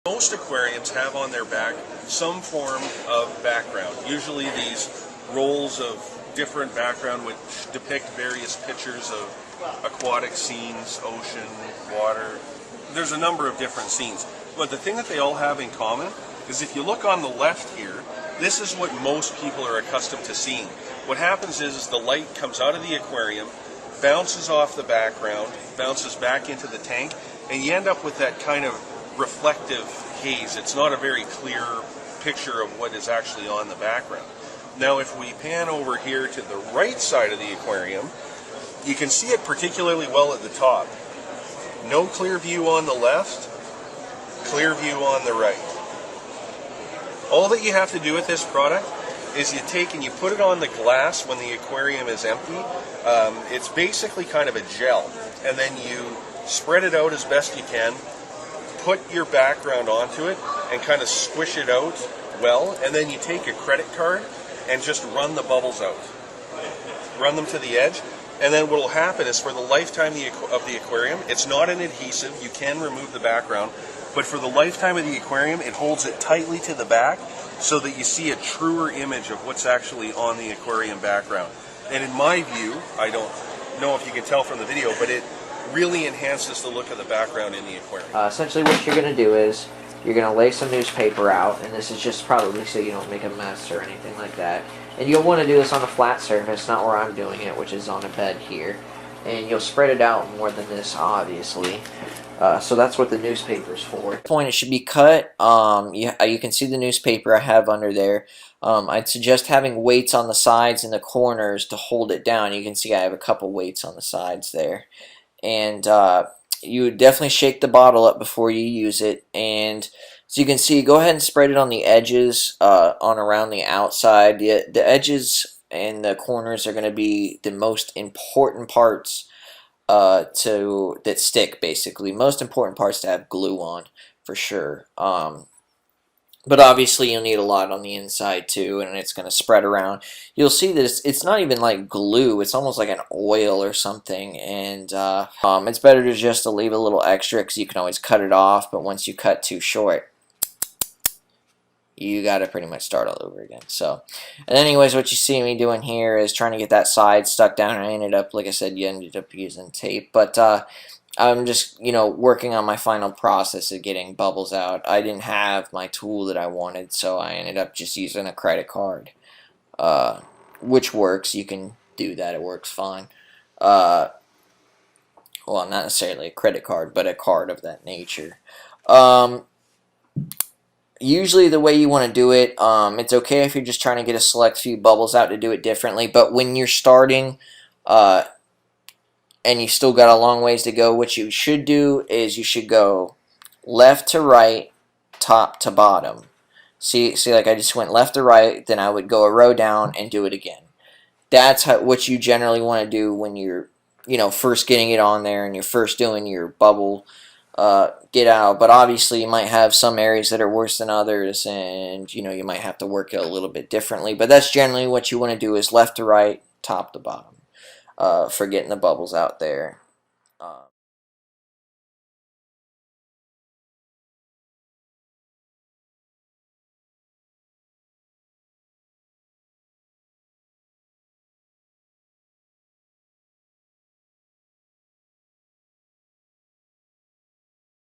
Most aquariums have on their back some form of background, usually these rolls of different background which depict various pictures of aquatic scenes, ocean, water. There's a number of different scenes. But the thing that they all have in common is if you look on the left here, this is what most people are accustomed to seeing. What happens is the light comes out of the aquarium, bounces off the background, bounces back into the tank, and you end up with that kind of reflective haze. It's not a very clear picture of what is actually on the background. Now if we pan over here to the right side of the aquarium, you can see it particularly well at the top. No clear view on the left, clear view on the right. All that you have to do with this product is you take and you put it on the glass when the aquarium is empty. It's basically kind of a gel, and then you spread it out as best you can, put your background onto it, and kind of squish it out well, and then you take a credit card and just run the bubbles out. Run them to the edge, and then what will happen is for the lifetime of the aquarium, it's not an adhesive, you can remove the background, but for the lifetime of the aquarium, it holds it tightly to the back so that you see a truer image of what's actually on the aquarium background. And in my view, I don't know if you can tell from the video, but it really enhances the look of the background in the aquarium. Essentially what you're going to do is you're going to lay some newspaper out, and this is just probably so you don't make a mess or anything like that. And you'll want to do this on a flat surface, not where I'm doing it, which is on a bed here. And you'll spread it out more than this, obviously. So that's what the newspaper's for. At the point it should be cut. You can see the newspaper I have under there. I'd suggest having weights on the sides and the corners to hold it down. You can see I have a couple weights on the sides there. And you would definitely shake the bottle up before you use it. And so you can see, go ahead and spread it on the edges, on around the outside. The edges and the corners are going to be the most important parts that stick, basically. Most important parts to have glue on, for sure. But obviously you'll need a lot on the inside too, and it's going to spread around. You'll see that it's not even like glue, it's almost like an oil or something, and it's better to just leave a little extra because you can always cut it off, but once you cut too short, you got to pretty much start all over again. So, and anyways, what you see me doing here is trying to get that side stuck down, and I ended up, like I said, you ended up using tape, but I'm just, working on my final process of getting bubbles out. I didn't have my tool that I wanted, so I ended up just using a credit card, which works. You can do that. It works fine. Well, not necessarily a credit card, but a card of that nature. Usually the way you want to do it, it's okay if you're just trying to get a select few bubbles out to do it differently, but when you're starting, and you still got a long ways to go, what you should do is you should go left to right, top to bottom. See, like I just went left to right, then I would go a row down and do it again. That's what you generally want to do when you're, first getting it on there and you're first doing your bubble get out. But obviously you might have some areas that are worse than others, and you might have to work it a little bit differently. But that's generally what you want to do, is left to right, top to bottom. For getting the bubbles out there.